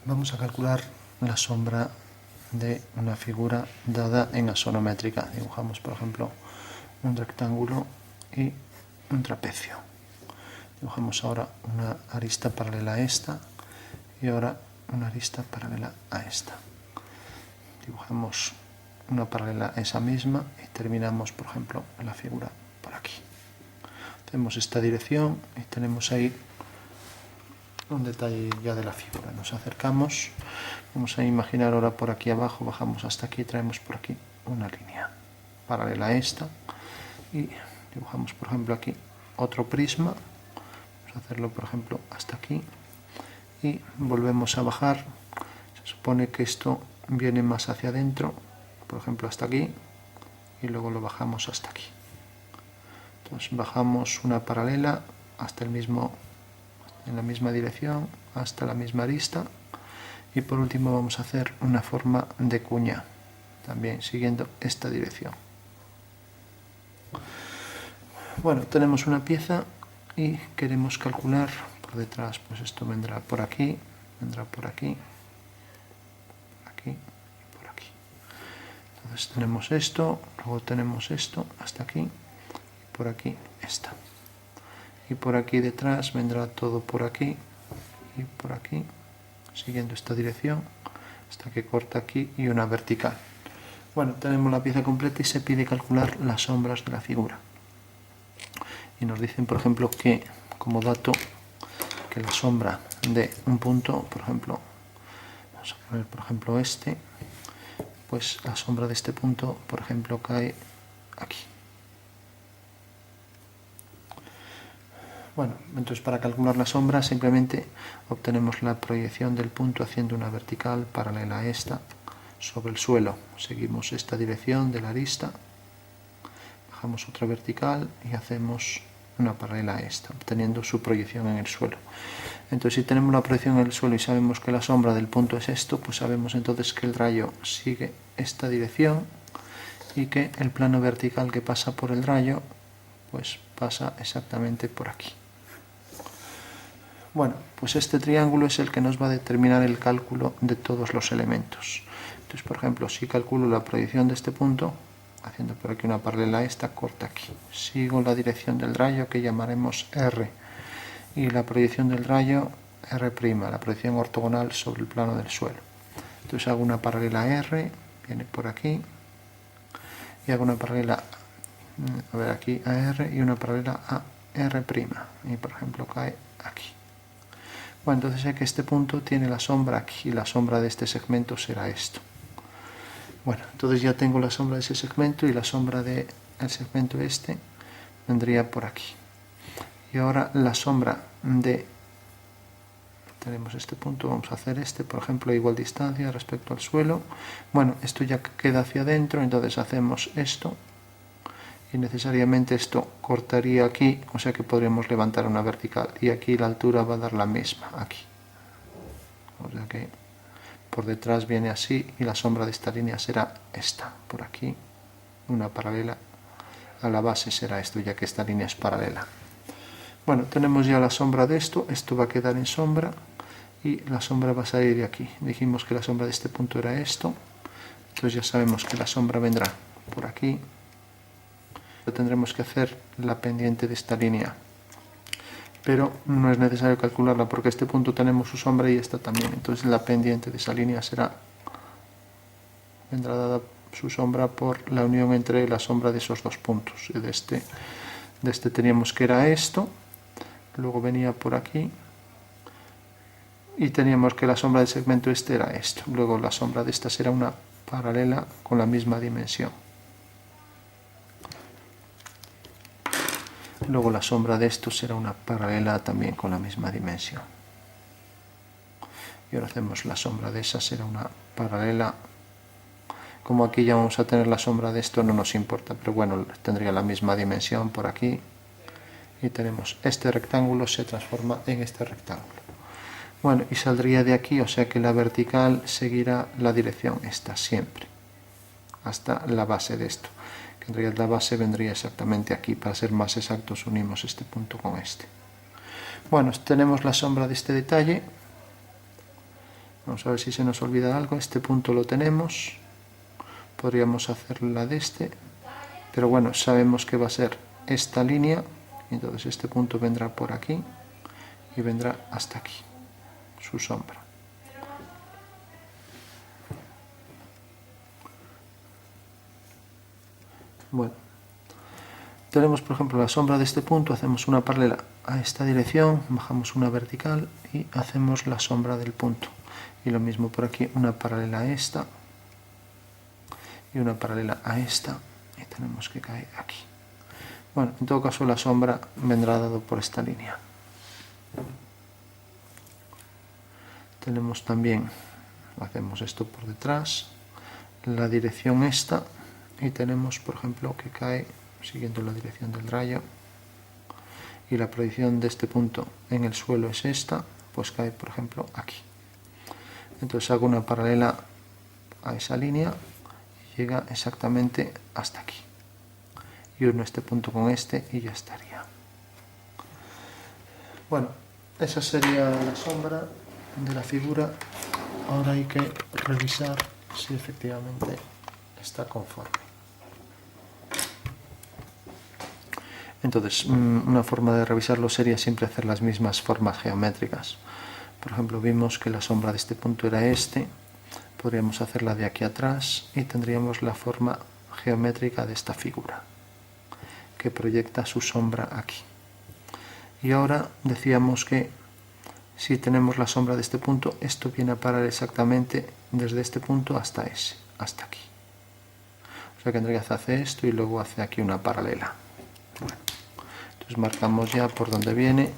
Vamos a calcular la sombra de una figura dada en axonométrica. Dibujamos, por ejemplo, un rectángulo y un trapecio. Dibujamos ahora una arista paralela a esta y ahora una arista paralela a esta. Dibujamos una paralela a esa misma y terminamos, por ejemplo, la figura por aquí. Hacemos esta dirección y tenemos ahí un detalle ya de la figura. Nos acercamos, vamos a imaginar ahora por aquí abajo, bajamos hasta aquí y traemos por aquí una línea paralela a esta y dibujamos, por ejemplo, aquí otro prisma. Vamos a hacerlo, por ejemplo, hasta aquí y volvemos a bajar. Se supone que esto viene más hacia adentro, por ejemplo, hasta aquí, y luego lo bajamos hasta aquí. Entonces bajamos una paralela hasta el mismo, en la misma dirección, hasta la misma arista, y por último vamos a hacer una forma de cuña, también siguiendo esta dirección. Bueno, tenemos una pieza y queremos calcular por detrás, pues esto vendrá por aquí, vendrá por aquí, por aquí y por aquí. Entonces tenemos esto, luego tenemos esto hasta aquí, y por aquí esta. Y por aquí detrás vendrá todo por aquí y por aquí, siguiendo esta dirección, hasta que corta aquí y una vertical. Bueno, tenemos la pieza completa y se pide calcular las sombras de la figura. Y nos dicen, por ejemplo, que como dato, que la sombra de un punto, por ejemplo, vamos a poner por ejemplo este, pues la sombra de este punto, por ejemplo, cae aquí. Bueno, entonces para calcular la sombra simplemente obtenemos la proyección del punto haciendo una vertical paralela a esta sobre el suelo. Seguimos esta dirección de la arista, bajamos otra vertical y hacemos una paralela a esta, obteniendo su proyección en el suelo. Entonces si tenemos la proyección en el suelo y sabemos que la sombra del punto es esto, pues sabemos entonces que el rayo sigue esta dirección y que el plano vertical que pasa por el rayo pues pasa exactamente por aquí. Bueno, pues este triángulo es el que nos va a determinar el cálculo de todos los elementos. Entonces, por ejemplo, si calculo la proyección de este punto, haciendo por aquí una paralela a esta, corta aquí. Sigo la dirección del rayo que llamaremos R y la proyección del rayo R', la proyección ortogonal sobre el plano del suelo. Entonces hago una paralela a R, viene por aquí, y hago una paralela aquí a R y una paralela a R', y por ejemplo cae aquí. Bueno, entonces sé que este punto tiene la sombra aquí y la sombra de este segmento será esto. Bueno, entonces ya tengo la sombra de ese segmento y la sombra del segmento este vendría por aquí. Y ahora la sombra de, tenemos este punto, vamos a hacer este, por ejemplo, a igual distancia respecto al suelo. Bueno, esto ya queda hacia adentro, entonces hacemos esto. Y necesariamente esto cortaría aquí, o sea que podríamos levantar una vertical y aquí la altura va a dar la misma aquí, o sea que por detrás viene así y la sombra de esta línea será esta, por aquí una paralela a la base será esto, ya que esta línea es paralela. Bueno, tenemos ya la sombra de esto va a quedar en sombra y la sombra va a salir de aquí. Dijimos que la sombra de este punto era esto, entonces ya sabemos que la sombra vendrá por aquí. Tendremos que hacer la pendiente de esta línea, pero no es necesario calcularla porque este punto tenemos su sombra y esta también, entonces la pendiente de esa línea vendrá dada su sombra por la unión entre la sombra de esos dos puntos. Y de este teníamos que era esto, luego venía por aquí y teníamos que la sombra del segmento este era esto, luego la sombra de esta será una paralela con la misma dimensión. Luego la sombra de esto será una paralela también con la misma dimensión. Y ahora hacemos la sombra de esa, será una paralela. Como aquí ya vamos a tener la sombra de esto, no nos importa, pero bueno, tendría la misma dimensión por aquí. Y tenemos este rectángulo se transforma en este rectángulo. Bueno, y saldría de aquí, o sea que la vertical seguirá la dirección esta siempre, hasta la base de esto. En realidad la base vendría exactamente aquí, para ser más exactos unimos este punto con este. Bueno, tenemos la sombra de este detalle Vamos a ver si se nos olvida algo. Este punto lo tenemos. Podríamos hacer la de este. Pero bueno, sabemos que va a ser esta línea. Entonces este punto vendrá por aquí y vendrá hasta aquí, su sombra. Bueno, tenemos por ejemplo la sombra de este punto, hacemos una paralela a esta dirección, bajamos una vertical y hacemos la sombra del punto. Y lo mismo por aquí, una paralela a esta y una paralela a esta, y tenemos que caer aquí. Bueno, en todo caso la sombra vendrá dado por esta línea. Tenemos también, hacemos esto por detrás, la dirección esta, y tenemos por ejemplo que cae siguiendo la dirección del rayo, y la proyección de este punto en el suelo es esta, pues cae por ejemplo aquí. Entonces hago una paralela a esa línea y llega exactamente hasta aquí. Y uno este punto con este y ya estaría. Bueno, esa sería la sombra de la figura. Ahora hay que revisar si efectivamente está conforme. Entonces, una forma de revisarlo sería siempre hacer las mismas formas geométricas. Por ejemplo, vimos que la sombra de este punto era este. Podríamos hacerla de aquí atrás y tendríamos la forma geométrica de esta figura, que proyecta su sombra aquí. Y ahora decíamos que si tenemos la sombra de este punto, esto viene a parar exactamente desde este punto hasta ese, hasta aquí. O sea que en realidad hace esto y luego hace aquí una paralela. Bueno, entonces marcamos ya por dónde viene,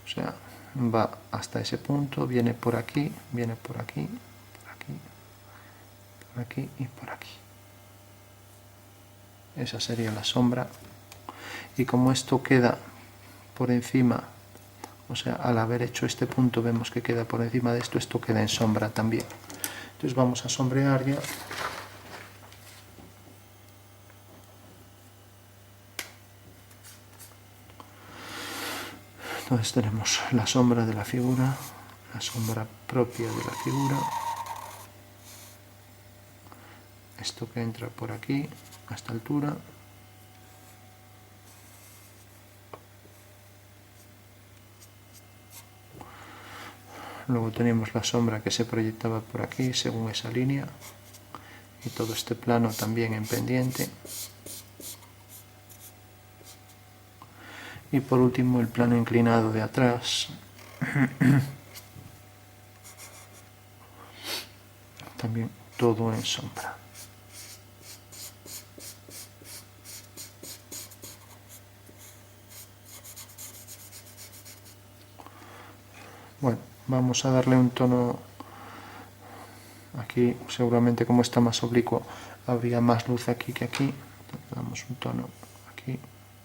o sea, va hasta ese punto, viene por aquí, viene por aquí, por aquí, por aquí y por aquí. Esa sería la sombra. Y como esto queda por encima, o sea, al haber hecho este punto vemos que queda por encima de esto, esto queda en sombra también. Entonces vamos a sombrear ya. Entonces tenemos la sombra de la figura, la sombra propia de la figura, esto que entra por aquí a esta altura, luego tenemos la sombra que se proyectaba por aquí según esa línea y todo este plano también en pendiente, y por último el plano inclinado de atrás. También todo en sombra. Bueno, vamos a darle un tono. Aquí seguramente como está más oblicuo habría más luz aquí que aquí. Entonces, damos un tono aquí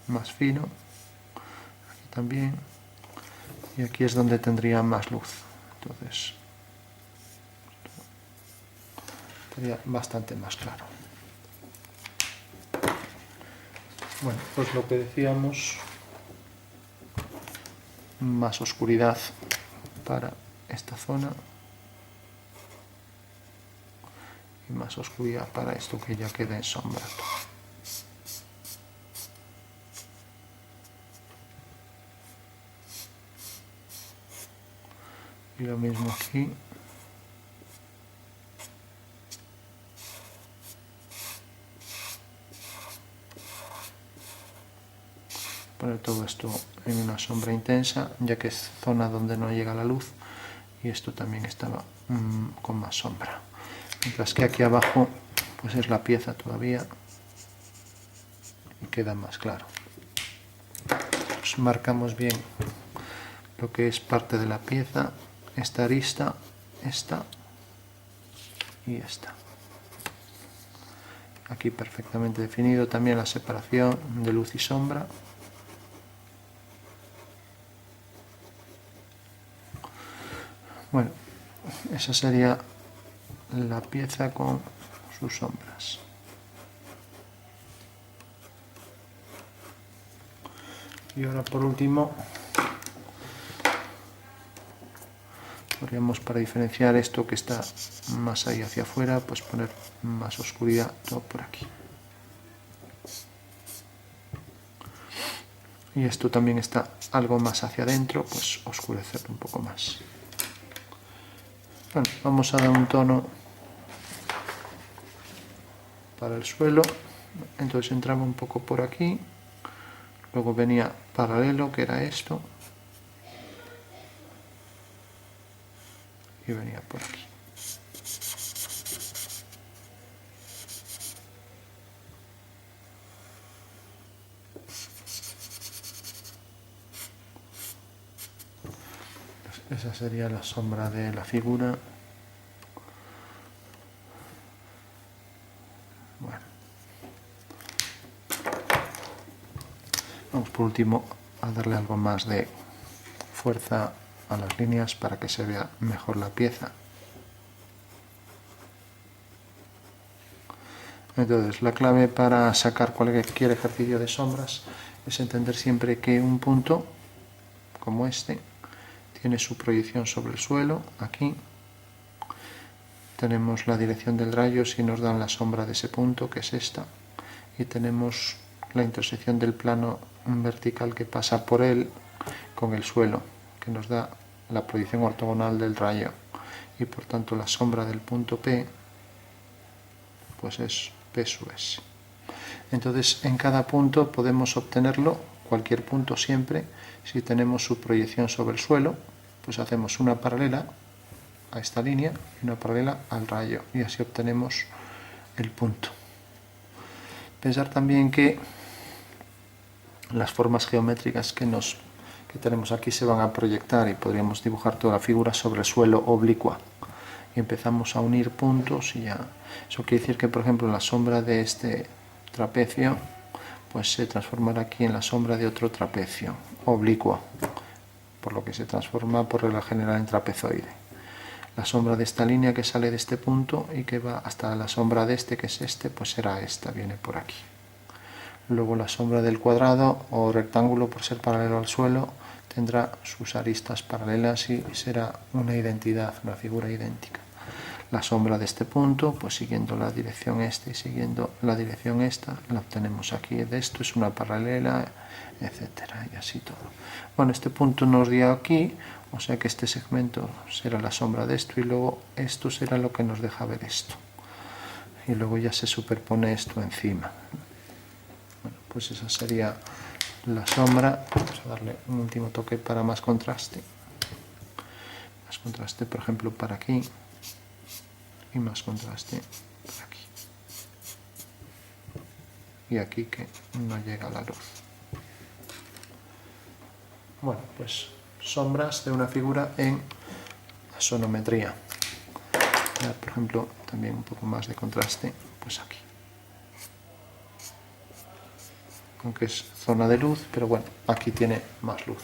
más fino, aquí también, y aquí es donde tendría más luz. Entonces sería bastante más claro. Bueno, pues lo que decíamos, más oscuridad para esta zona y más oscuridad para esto que ya queda en sombra. Y lo mismo aquí. Poner todo esto en una sombra intensa, ya que es zona donde no llega la luz, y esto también estaba con más sombra. Mientras que aquí abajo pues es la pieza todavía y queda más claro. Pues marcamos bien lo que es parte de la pieza, esta arista, esta y esta. Aquí perfectamente definido también la separación de luz y sombra. Bueno, esa sería la pieza con sus sombras. Y ahora por último podríamos, para diferenciar esto que está más ahí hacia afuera, pues poner más oscuridad todo por aquí. Y esto también está algo más hacia adentro, pues oscurecerlo un poco más. Bueno, vamos a dar un tono para el suelo. Entonces entraba un poco por aquí, luego venía paralelo, que era esto, y venía por aquí. Esa sería la sombra de la figura. Bueno. Vamos por último a darle algo más de fuerza a las líneas para que se vea mejor la pieza. Entonces, la clave para sacar cualquier ejercicio de sombras es entender siempre que un punto como este tiene su proyección sobre el suelo. Aquí tenemos la dirección del rayo si nos dan la sombra de ese punto, que es esta, y tenemos la intersección del plano vertical que pasa por él con el suelo, que nos da la proyección ortogonal del rayo, y por tanto la sombra del punto P pues es P sub S. Entonces en cada punto podemos obtenerlo, cualquier punto siempre, si tenemos su proyección sobre el suelo, pues hacemos una paralela a esta línea y una paralela al rayo, y así obtenemos el punto. Pensar también que las formas geométricas que tenemos aquí se van a proyectar y podríamos dibujar toda la figura sobre el suelo oblicua. Y empezamos a unir puntos y ya. Eso quiere decir que, por ejemplo, la sombra de este trapecio pues se transformará aquí en la sombra de otro trapecio oblicua, por lo que se transforma por regla general en trapezoide. La sombra de esta línea que sale de este punto y que va hasta la sombra de este, que es este, pues será esta, viene por aquí. Luego la sombra del cuadrado o rectángulo, por ser paralelo al suelo, tendrá sus aristas paralelas y será una identidad, una figura idéntica. La sombra de este punto, pues siguiendo la dirección esta y siguiendo la dirección esta, la obtenemos aquí. De esto es una paralela, etcétera, y así todo. Bueno, este punto nos dio aquí, o sea que este segmento será la sombra de esto y luego esto será lo que nos deja ver esto. Y luego ya se superpone esto encima. Bueno, pues esa sería la sombra. Vamos a darle un último toque para más contraste. Más contraste, por ejemplo, para aquí. Y más contraste por aquí. Y aquí que no llega la luz. Bueno, pues sombras de una figura en sonometría. Ya, por ejemplo, también un poco más de contraste, pues aquí. Aunque es zona de luz, pero bueno, aquí tiene más luz.